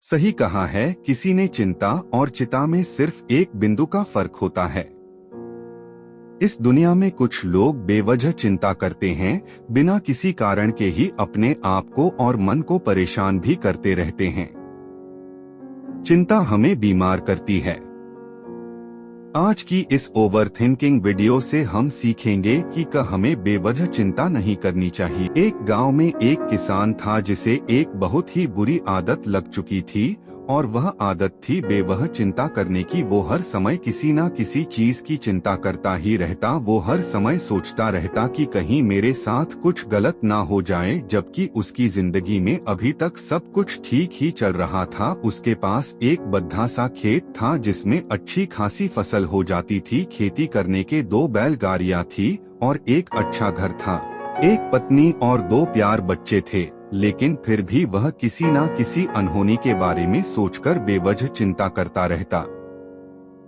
सही कहा है किसी ने, चिंता और चिता में सिर्फ एक बिंदु का फर्क होता है। इस दुनिया में कुछ लोग बेवजह चिंता करते हैं, बिना किसी कारण के ही अपने आप को और मन को परेशान भी करते रहते हैं। चिंता हमें बीमार करती है। आज की इस ओवरथिंकिंग वीडियो से हम सीखेंगे कि हमें बेवजह चिंता नहीं करनी चाहिए। एक गांव में एक किसान था जिसे एक बहुत ही बुरी आदत लग चुकी थी, और वह आदत थी बेवजह चिंता करने की। वो हर समय किसी न किसी चीज की चिंता करता ही रहता। वो हर समय सोचता रहता कि कहीं मेरे साथ कुछ गलत ना हो जाए, जबकि उसकी जिंदगी में अभी तक सब कुछ ठीक ही चल रहा था। उसके पास एक बद्धा सा खेत था जिसमें अच्छी खासी फसल हो जाती थी। खेती करने के 2 बैलगाड़ियां थी और एक अच्छा घर था। एक पत्नी और 2 प्यार बच्चे थे, लेकिन फिर भी वह किसी न किसी अनहोनी के बारे में सोचकर बेवजह चिंता करता रहता।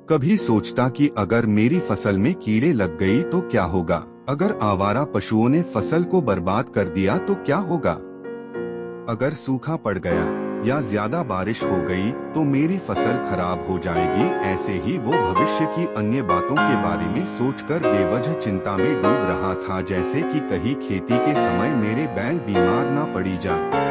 कभी सोचता कि अगर मेरी फसल में कीड़े लग गई तो क्या होगा, अगर आवारा पशुओं ने फसल को बर्बाद कर दिया तो क्या होगा, अगर सूखा पड़ गया या ज्यादा बारिश हो गई तो मेरी फसल खराब हो जाएगी। ऐसे ही वो भविष्य की अन्य बातों के बारे में सोचकर बेवजह चिंता में डूब रहा था, जैसे कि कहीं खेती के समय मेरे बैल बीमार ना पड़ी जाए,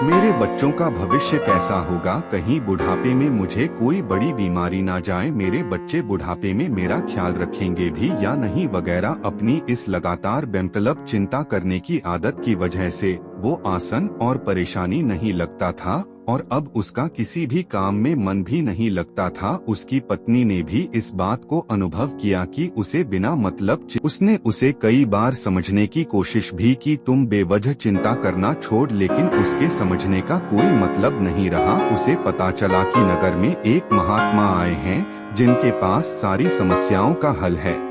मेरे बच्चों का भविष्य कैसा होगा, कहीं बुढ़ापे में मुझे कोई बड़ी बीमारी ना जाए, मेरे बच्चे बुढ़ापे में मेरा ख्याल रखेंगे भी या नहीं, वगैरह। अपनी इस लगातार बेमतलब चिंता करने की आदत की वजह से वो आसन और परेशानी नहीं लगता था और अब उसका किसी भी काम में मन भी नहीं लगता था। उसकी पत्नी ने भी इस बात को अनुभव किया कि उसे बिना मतलब उसने उसे कई बार समझने की कोशिश भी की, तुम बेवजह चिंता करना छोड़, लेकिन उसके समझने का कोई मतलब नहीं रहा। उसे पता चला कि नगर में एक महात्मा आए हैं जिनके पास सारी समस्याओं का हल है।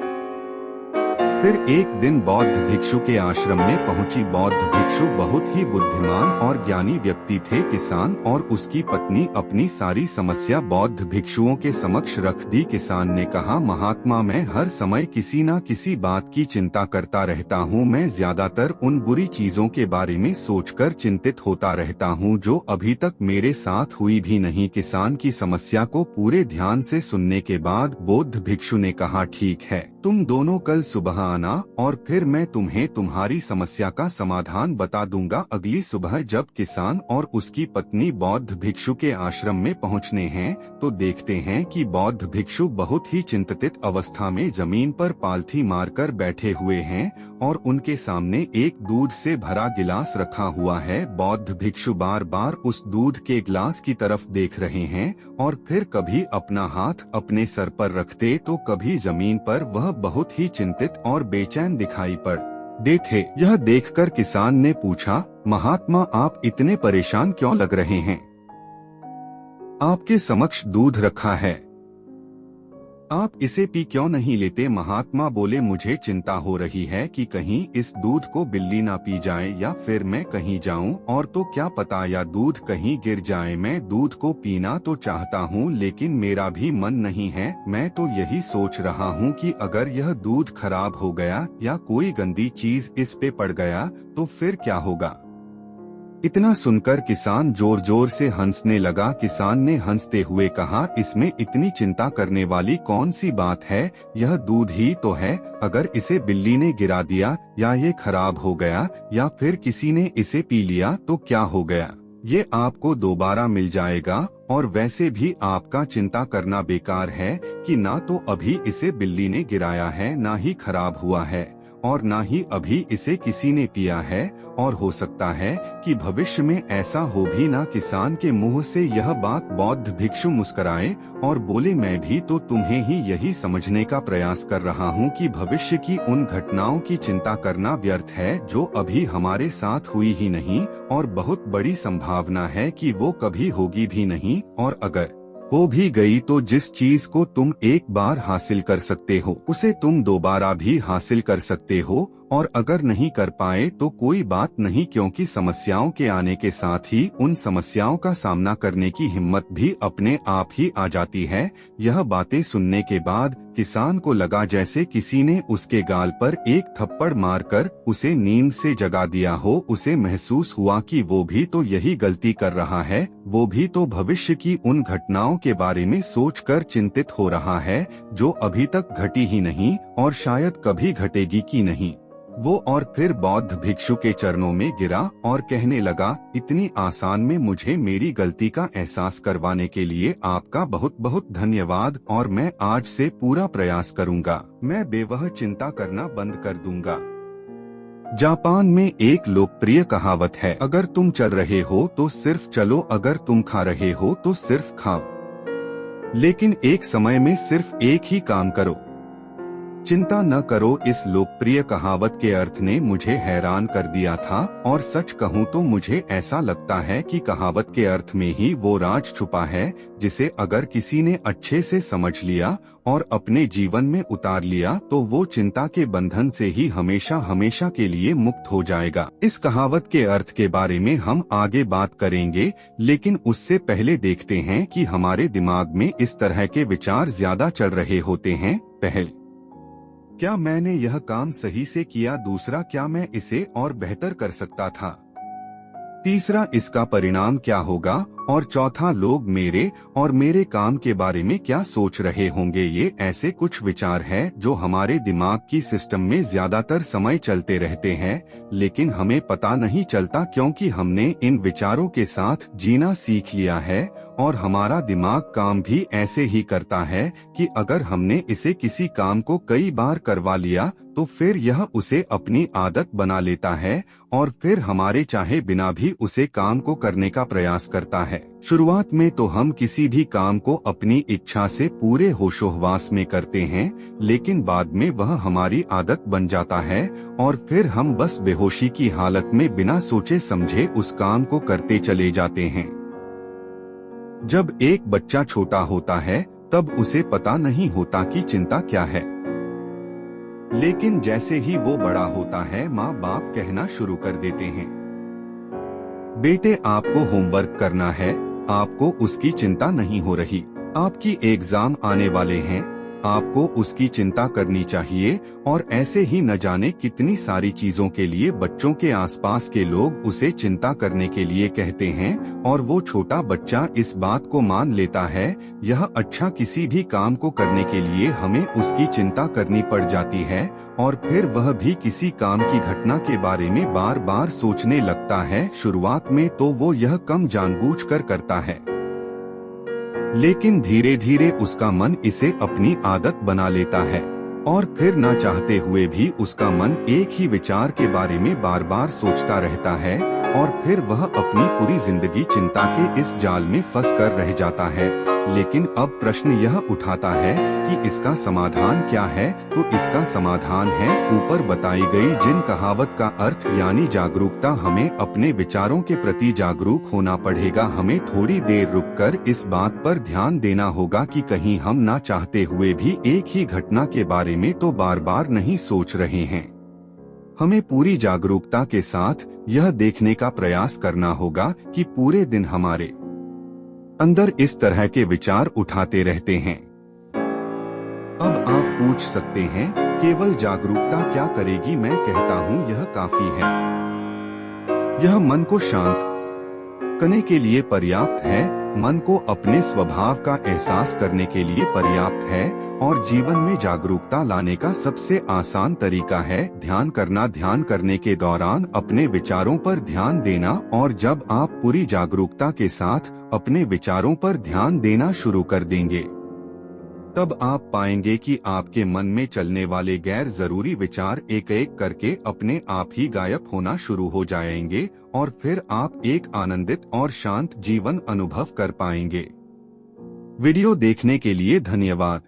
फिर एक दिन बौद्ध भिक्षु के आश्रम में पहुंची। बौद्ध भिक्षु बहुत ही बुद्धिमान और ज्ञानी व्यक्ति थे। किसान और उसकी पत्नी अपनी सारी समस्या बौद्ध भिक्षुओं के समक्ष रख दी। किसान ने कहा, महात्मा, मैं हर समय किसी न किसी बात की चिंता करता रहता हूँ। मैं ज्यादातर उन बुरी चीजों के बारे में सोचकर चिंतित होता रहता हूँ जो अभी तक मेरे साथ हुई भी नहीं। किसान की समस्या को पूरे ध्यान से सुनने के बाद बौद्ध भिक्षु ने कहा, ठीक है, तुम दोनों कल सुबह आना और फिर मैं तुम्हें तुम्हारी समस्या का समाधान बता दूंगा। अगली सुबह जब किसान और उसकी पत्नी बौद्ध भिक्षु के आश्रम में पहुंचने हैं तो देखते हैं कि बौद्ध भिक्षु बहुत ही चिंतित अवस्था में जमीन पर पालथी मारकर बैठे हुए हैं और उनके सामने एक दूध से भरा गिलास रखा हुआ है। बौद्ध भिक्षु बार बार उस दूध के गिलास की तरफ देख रहे हैं और फिर कभी अपना हाथ अपने सर पर रखते तो कभी जमीन पर। वह बहुत ही चिंतित और बेचैन दिखाई पड़ते थे। यह देखकर किसान ने पूछा, महात्मा, आप इतने परेशान क्यों लग रहे हैं? आपके समक्ष दूध रखा है, आप इसे पी क्यों नहीं लेते? महात्मा बोले, मुझे चिंता हो रही है कि कहीं इस दूध को बिल्ली ना पी जाए या फिर मैं कहीं जाऊं और तो क्या पता या दूध कहीं गिर जाए। मैं दूध को पीना तो चाहता हूं लेकिन मेरा भी मन नहीं है। मैं तो यही सोच रहा हूं कि अगर यह दूध खराब हो गया या कोई गंदी चीज इस पे पड़ गया तो फिर क्या होगा? इतना सुनकर किसान जोर जोर से हंसने लगा। किसान ने हंसते हुए कहा, इसमें इतनी चिंता करने वाली कौन सी बात है? यह दूध ही तो है। अगर इसे बिल्ली ने गिरा दिया या ये खराब हो गया या फिर किसी ने इसे पी लिया तो क्या हो गया? ये आपको दोबारा मिल जाएगा। और वैसे भी आपका चिंता करना बेकार है कि ना तो अभी इसे बिल्ली ने गिराया है, ना ही खराब हुआ है और ना ही अभी इसे किसी ने पिया है, और हो सकता है कि भविष्य में ऐसा हो भी ना। किसान के मुंह से यह बात बौद्ध भिक्षु मुस्कुराए और बोले, मैं भी तो तुम्हें ही यही समझने का प्रयास कर रहा हूँ कि भविष्य की उन घटनाओं की चिंता करना व्यर्थ है जो अभी हमारे साथ हुई ही नहीं और बहुत बड़ी संभावना है कि वो कभी होगी भी नहीं, और अगर हो भी गई तो जिस चीज को तुम एक बार हासिल कर सकते हो उसे तुम दोबारा भी हासिल कर सकते हो और अगर नहीं कर पाए तो कोई बात नहीं, क्योंकि समस्याओं के आने के साथ ही उन समस्याओं का सामना करने की हिम्मत भी अपने आप ही आ जाती है। यह बातें सुनने के बाद किसान को लगा जैसे किसी ने उसके गाल पर एक थप्पड़ मारकर उसे नींद से जगा दिया हो। उसे महसूस हुआ कि वो भी तो यही गलती कर रहा है, वो भी तो भविष्य की उन घटनाओं के बारे में सोचकर चिंतित हो रहा है जो अभी तक घटी ही नहीं और शायद कभी घटेगी की नहीं। वो और फिर बौद्ध भिक्षु के चरणों में गिरा और कहने लगा, इतनी आसान में मुझे मेरी गलती का एहसास करवाने के लिए आपका बहुत बहुत धन्यवाद, और मैं आज से पूरा प्रयास करूंगा। मैं बेवजह चिंता करना बंद कर दूंगा। जापान में एक लोकप्रिय कहावत है, अगर तुम चल रहे हो तो सिर्फ चलो, अगर तुम खा रहे हो तो सिर्फ खाओ, लेकिन एक समय में सिर्फ एक ही काम करो, चिंता न करो। इस लोकप्रिय कहावत के अर्थ ने मुझे हैरान कर दिया था, और सच कहूँ तो मुझे ऐसा लगता है कि कहावत के अर्थ में ही वो राज छुपा है जिसे अगर किसी ने अच्छे से समझ लिया और अपने जीवन में उतार लिया तो वो चिंता के बंधन से ही हमेशा हमेशा के लिए मुक्त हो जाएगा। इस कहावत के अर्थ के बारे में हम आगे बात करेंगे, लेकिन उससे पहले देखते हैं कि हमारे दिमाग में इस तरह के विचार ज्यादा चल रहे होते हैं। पहले, क्या मैंने यह काम सही से किया? दूसरा, क्या मैं इसे और बेहतर कर सकता था? तीसरा, इसका परिणाम क्या होगा? और चौथा, लोग मेरे और मेरे काम के बारे में क्या सोच रहे होंगे? ये ऐसे कुछ विचार हैं जो हमारे दिमाग की सिस्टम में ज्यादातर समय चलते रहते हैं, लेकिन हमें पता नहीं चलता क्योंकि हमने इन विचारों के साथ जीना सीख लिया है। और हमारा दिमाग काम भी ऐसे ही करता है कि अगर हमने इसे किसी काम को कई बार करवा लिया तो फिर यह उसे अपनी आदत बना लेता है और फिर हमारे चाहे बिना भी उसे काम को करने का प्रयास करता है। शुरुआत में तो हम किसी भी काम को अपनी इच्छा से पूरे होशोहवास में करते हैं, लेकिन बाद में वह हमारी आदत बन जाता है और फिर हम बस बेहोशी की हालत में बिना सोचे समझे उस काम को करते चले जाते हैं। जब एक बच्चा छोटा होता है तब उसे पता नहीं होता कि चिंता क्या है, लेकिन जैसे ही वो बड़ा होता है माँ बाप कहना शुरू कर देते हैं, बेटे आपको होमवर्क करना है, आपको उसकी चिंता नहीं हो रही, आपकी एग्जाम आने वाले हैं, आपको उसकी चिंता करनी चाहिए। और ऐसे ही न जाने कितनी सारी चीजों के लिए बच्चों के आसपास के लोग उसे चिंता करने के लिए कहते हैं और वो छोटा बच्चा इस बात को मान लेता है। यह अच्छा, किसी भी काम को करने के लिए हमें उसकी चिंता करनी पड़ जाती है और फिर वह भी किसी काम की घटना के बारे में बार बार सोचने लगता है। शुरुआत में तो वो यह कम जानबूझकर करता है, लेकिन धीरे धीरे उसका मन इसे अपनी आदत बना लेता है और फिर न चाहते हुए भी उसका मन एक ही विचार के बारे में बार बार सोचता रहता है और फिर वह अपनी पूरी जिंदगी चिंता के इस जाल में फंस कर रह जाता है। लेकिन अब प्रश्न यह उठाता है कि इसका समाधान क्या है? तो इसका समाधान है ऊपर बताई गई जिन कहावत का अर्थ यानी जागरूकता। हमें अपने विचारों के प्रति जागरूक होना पड़ेगा। हमें थोड़ी देर रुककर इस बात पर ध्यान देना होगा कि कहीं हम ना चाहते हुए भी एक ही घटना के बारे में तो बार बार नहीं सोच रहे हैं। हमें पूरी जागरूकता के साथ यह देखने का प्रयास करना होगा कि पूरे दिन हमारे अंदर इस तरह के विचार उठाते रहते हैं। अब आप पूछ सकते हैं, केवल जागरूकता क्या करेगी? मैं कहता हूँ यह काफी है। यह मन को शांत करने के लिए पर्याप्त है, मन को अपने स्वभाव का एहसास करने के लिए पर्याप्त है और जीवन में जागरूकता लाने का सबसे आसान तरीका है ध्यान करना। ध्यान करने के दौरान अपने विचारों पर ध्यान देना, और जब आप पूरी जागरूकता के साथ अपने विचारों पर ध्यान देना शुरू कर देंगे तब आप पाएंगे कि आपके मन में चलने वाले गैर जरूरी विचार एक एक करके अपने आप ही गायब होना शुरू हो जाएंगे और फिर आप एक आनंदित और शांत जीवन अनुभव कर पाएंगे। वीडियो देखने के लिए धन्यवाद।